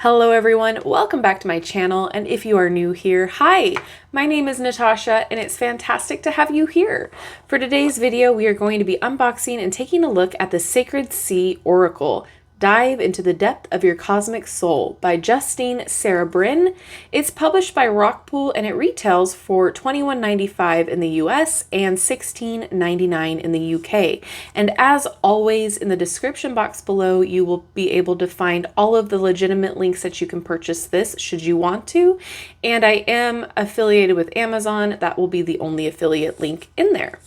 Hello everyone, welcome back to my channel, and if you are new here, hi! My name is Natasha, and it's fantastic to have you here. For today's video, we are going to be unboxing and taking a look at the Sacred Sea Oracle, Dive into the Depth of Your Cosmic Soul by Justine Serebrin. It's published by Rockpool and it retails for $21.95 in the US and $16.99 in the UK. And as always, in the description box below, you will be able to find all of the legitimate links that you can purchase this should you want to. And I am affiliated with Amazon. That will be the only affiliate link in there.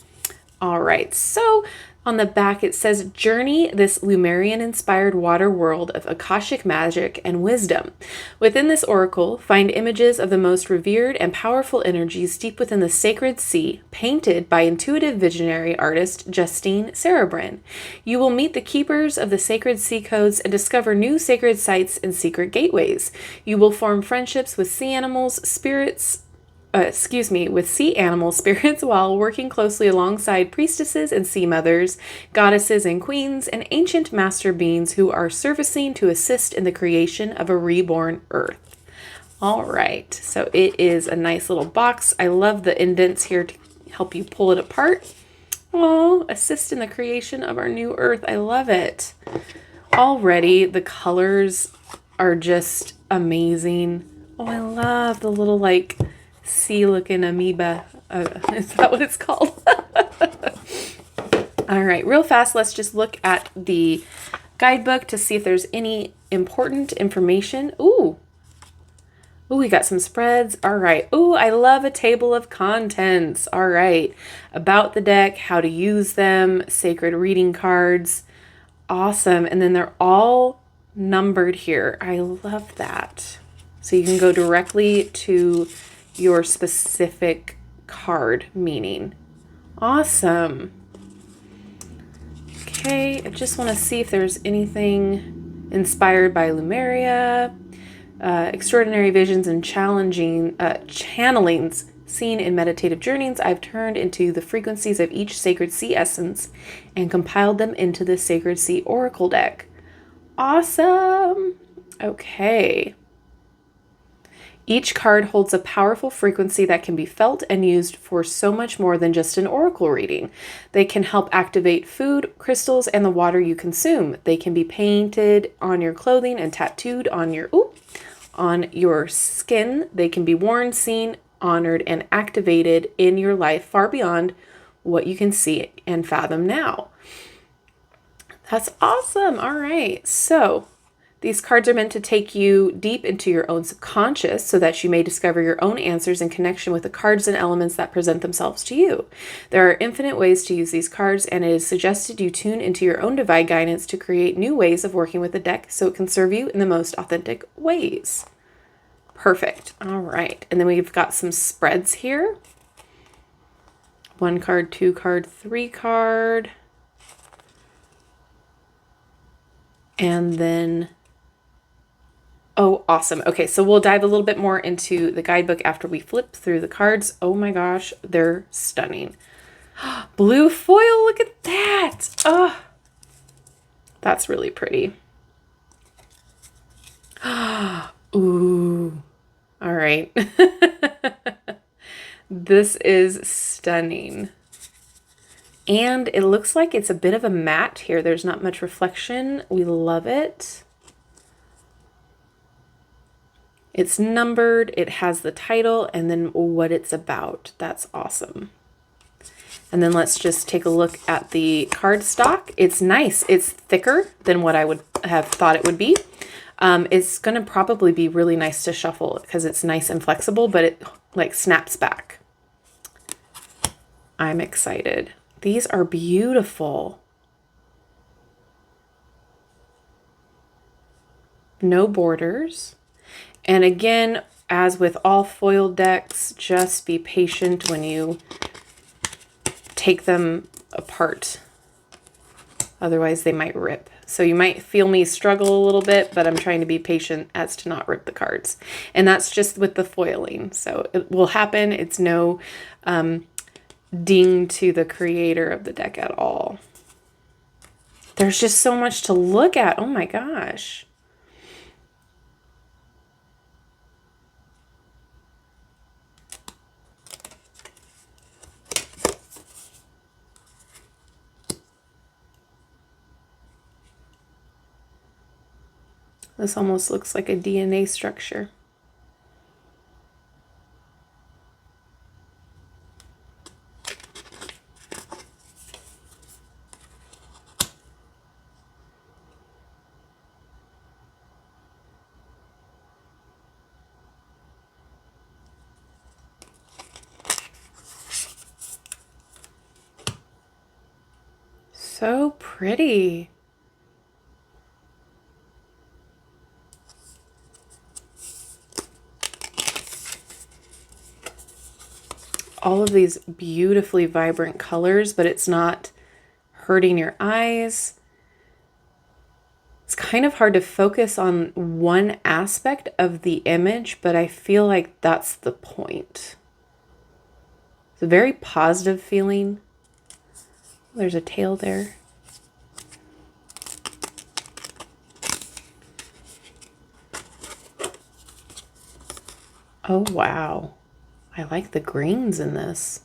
All right, so on the back, it says, journey this Lemurian-inspired water world of Akashic magic and wisdom. Within this oracle, find images of the most revered and powerful energies deep within the sacred sea, painted by intuitive visionary artist Justine Serebrin. You will meet the keepers of the sacred sea codes and discover new sacred sites and secret gateways. You will form friendships with sea animal spirits while working closely alongside priestesses and sea mothers, goddesses and queens, and ancient master beings who are servicing to assist in the creation of a reborn earth. All right, so it is a nice little box. I love the indents here to help you pull it apart. Oh, assist in the creation of our new earth. I love it. Already, the colors are just amazing. Oh, I love the little sea-looking amoeba. Is that what it's called? All right, real fast, let's just look at the guidebook to see if there's any important information. Ooh, we got some spreads. All right. Ooh, I love a table of contents. All right. About the deck, how to use them, sacred reading cards. Awesome. And then they're all numbered here. I love that. So you can go directly to your specific card meaning. Awesome. Okay, I just want to see if there's anything inspired by Lemuria, extraordinary visions and challenging channelings seen in meditative journeys. I've turned into the frequencies of each sacred sea essence and compiled them into the Sacred Sea Oracle deck. Awesome. Okay. Each card holds a powerful frequency that can be felt and used for so much more than just an oracle reading. They can help activate food, crystals, and the water you consume. They can be painted on your clothing and tattooed on your skin. They can be worn, seen, honored, and activated in your life far beyond what you can see and fathom now. That's awesome. All right. So these cards are meant to take you deep into your own subconscious so that you may discover your own answers in connection with the cards and elements that present themselves to you. There are infinite ways to use these cards, and it is suggested you tune into your own divine guidance to create new ways of working with the deck so it can serve you in the most authentic ways. Perfect. All right. And then we've got some spreads here. 1 card, 2 card, 3 card. And then oh, awesome. Okay, so we'll dive a little bit more into the guidebook after we flip through the cards. Oh my gosh, they're stunning. Blue foil, look at that. Oh, that's really pretty. Ooh, all right. This is stunning. And it looks like it's a bit of a matte here. There's not much reflection. We love it. It's numbered, it has the title, and then what it's about. That's awesome. And then let's just take a look at the cardstock. It's nice. It's thicker than what I would have thought it would be. It's going to probably be really nice to shuffle because it's nice and flexible, but it snaps back. I'm excited. These are beautiful. No borders. And again, as with all foil decks, just be patient when you take them apart. Otherwise, they might rip. So you might feel me struggle a little bit, but I'm trying to be patient as to not rip the cards. And that's just with the foiling. So it will happen. It's no ding to the creator of the deck at all. There's just so much to look at. Oh my gosh. This almost looks like a DNA structure. So pretty. All of these beautifully vibrant colors, but it's not hurting your eyes. It's kind of hard to focus on one aspect of the image, but I feel like that's the point. It's a very positive feeling. There's a tail there. Oh, wow. I like the greens in this.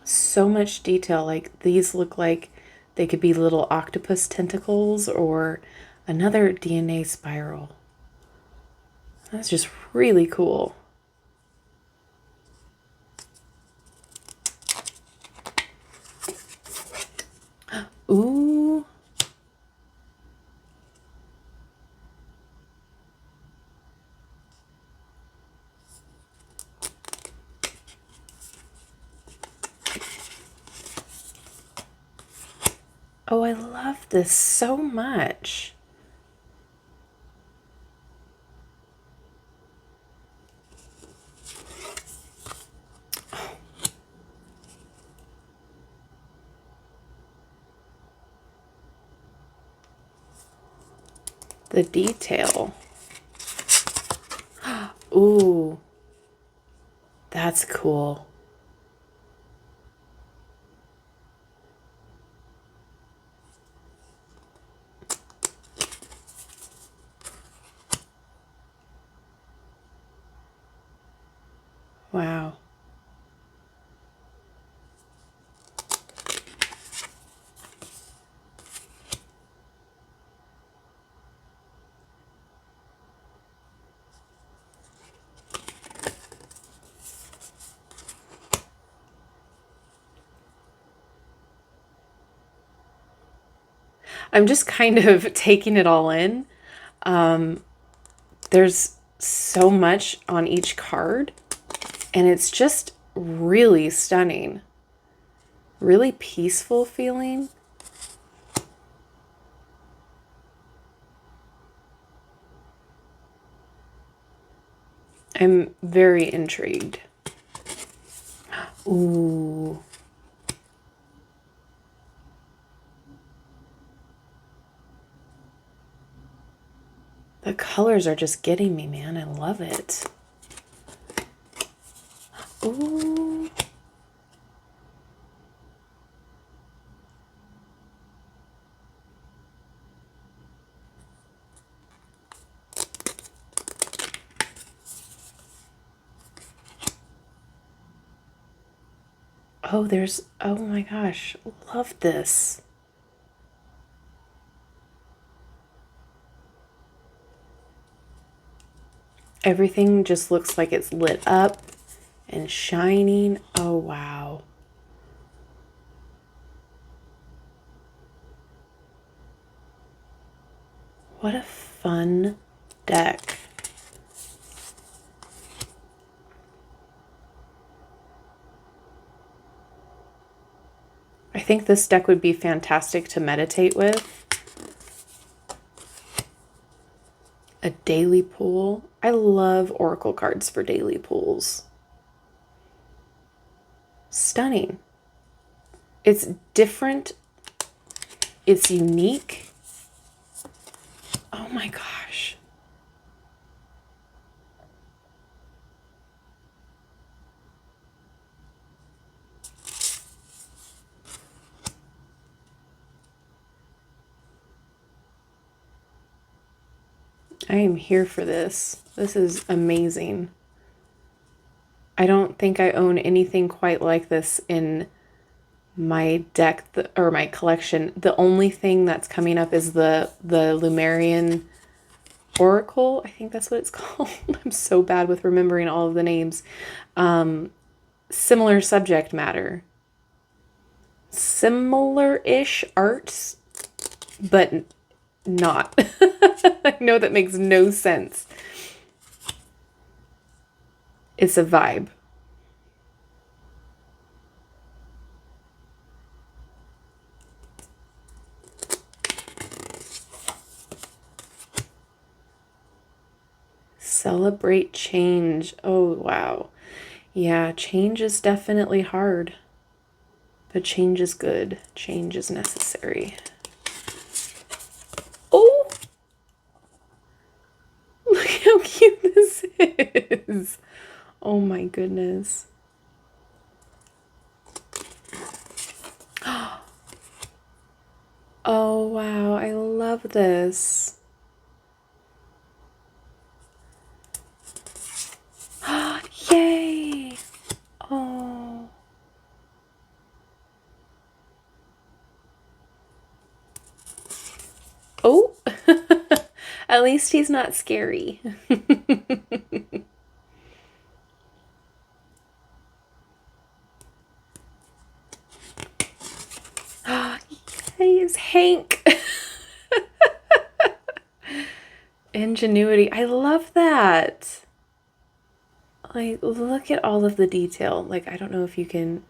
So much detail. Like these look like they could be little octopus tentacles or another DNA spiral. That's just really cool. Ooh. Oh, I love this so much. The detail. Ooh, that's cool. Wow. I'm just kind of taking it all in. There's so much on each card, and it's just really stunning. Really peaceful feeling. I'm very intrigued. Ooh. The colors are just getting me, man. I love it. Ooh. Oh, there's, oh my gosh, love this. Everything just looks like it's lit up and shining. Oh, wow. What a fun deck. I think this deck would be fantastic to meditate with. A daily pool. I love oracle cards for daily pools. Stunning. It's different. It's unique. Oh my gosh. I am here for this. This is amazing. I don't think I own anything quite like this in my deck or my collection. The only thing that's coming up is the Lumerian Oracle. I think that's what it's called. I'm so bad with remembering all of the names. Similar subject matter. Similar-ish arts, but not. I know that makes no sense. It's a vibe. Celebrate change. Oh, wow. Yeah, change is definitely hard. But change is good. Change is necessary. Oh! Look how cute this is. Oh my goodness. Oh wow, I love this. Yay! Oh. Oh, at least he's not scary. He's Hank. Ingenuity. I love that. Like, look at all of the detail. Like, I don't know if you can,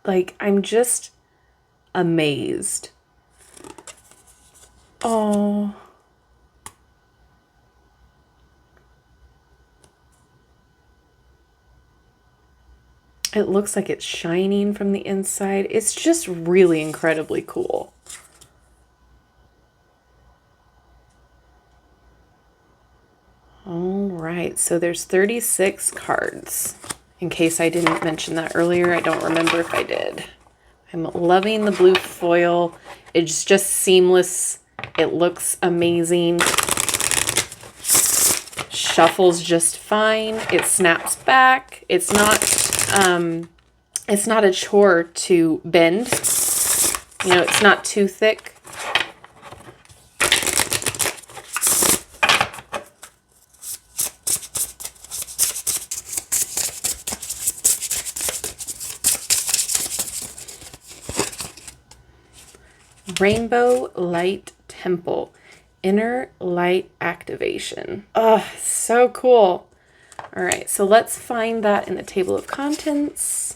like, I'm just amazed. Oh. It looks like it's shining from the inside. It's just really incredibly cool. All right, so there's 36 cards. In case I didn't mention that earlier, I don't remember if I did. I'm loving the blue foil. It's just seamless. It looks amazing. Shuffles just fine. It snaps back. It's not a chore to bend. You know, it's not too thick. Rainbow Light Temple, Inner Light Activation. Oh, so cool. All right, so let's find that in the table of contents.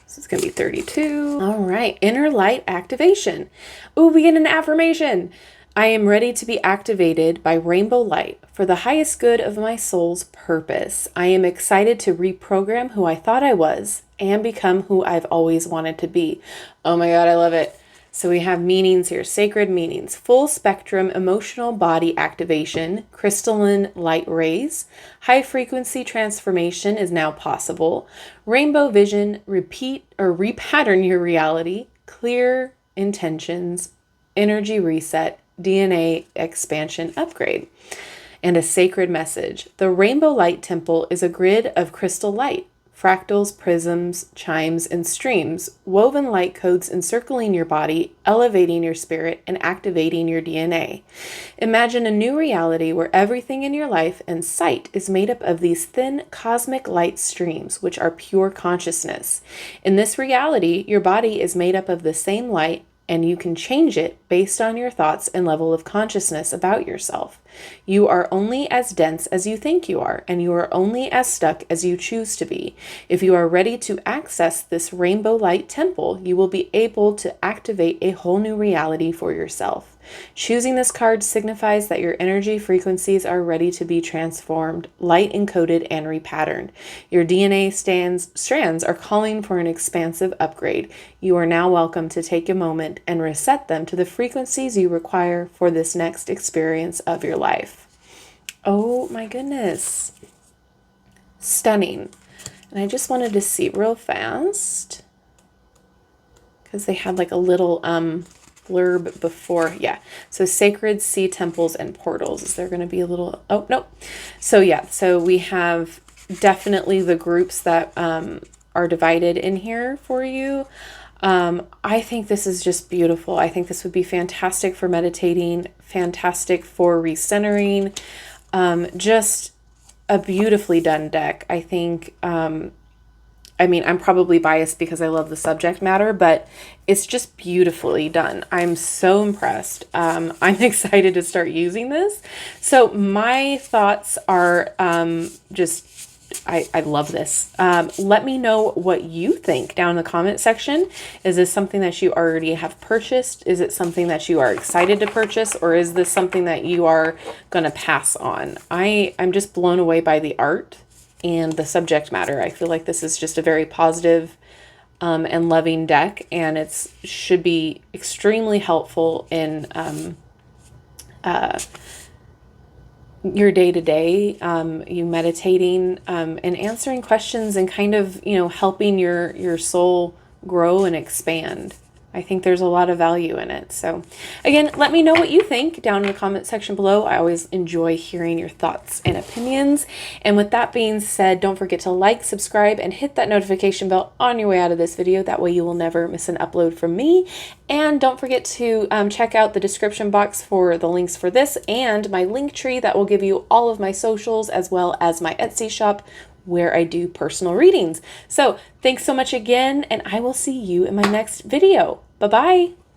This is going to be 32. All right, Inner Light Activation. Ooh, we get an affirmation. I am ready to be activated by rainbow light for the highest good of my soul's purpose. I am excited to reprogram who I thought I was and become who I've always wanted to be. Oh my God, I love it. So we have meanings here, sacred meanings, full spectrum emotional body activation, crystalline light rays, high frequency transformation is now possible, rainbow vision, repeat or repattern your reality, clear intentions, energy reset, DNA expansion upgrade, and a sacred message. The Rainbow Light Temple is a grid of crystal light, fractals, prisms, chimes, and streams, woven light codes encircling your body, elevating your spirit, and activating your DNA. Imagine a new reality where everything in your life and sight is made up of these thin cosmic light streams, which are pure consciousness. In this reality, your body is made up of the same light, and you can change it based on your thoughts and level of consciousness about yourself. You are only as dense as you think you are, and you are only as stuck as you choose to be. If you are ready to access this rainbow light temple, you will be able to activate a whole new reality for yourself. Choosing this card signifies that your energy frequencies are ready to be transformed, light encoded, and repatterned. Your DNA strands are calling for an expansive upgrade. You are now welcome to take a moment and reset them to the frequencies you require for this next experience of your life. Oh my goodness. Stunning. And I just wanted to see real fast, because they had like a little blurb before. Yeah, so sacred sea temples and portals. Is there going to be a little, oh no. So yeah, so we have definitely the groups that are are divided in here for you. I think this is just beautiful. I think this would be fantastic for meditating, fantastic for recentering, just a beautifully done deck. I think, I mean, I'm probably biased because I love the subject matter, but it's just beautifully done. I'm so impressed. I'm excited to start using this. So my thoughts are I love this. Let me know what you think down in the comment section. Is this something that you already have purchased? Is it something that you are excited to purchase? Or is this something that you are going to pass on? I'm just blown away by the art and the subject matter. I feel like this is just a very positive and loving deck, and it's should be extremely helpful in your day-to-day, you meditating and answering questions and kind of, helping your soul grow and expand. I think there's a lot of value in it. So again, let me know what you think down in the comment section below. I always enjoy hearing your thoughts and opinions. And with that being said, don't forget to like, subscribe, and hit that notification bell on your way out of this video. That way you will never miss an upload from me. And don't forget to check out the description box for the links for this and my link tree that will give you all of my socials as well as my Etsy shop, where I do personal readings. So thanks so much again, and I will see you in my next video. Bye-bye.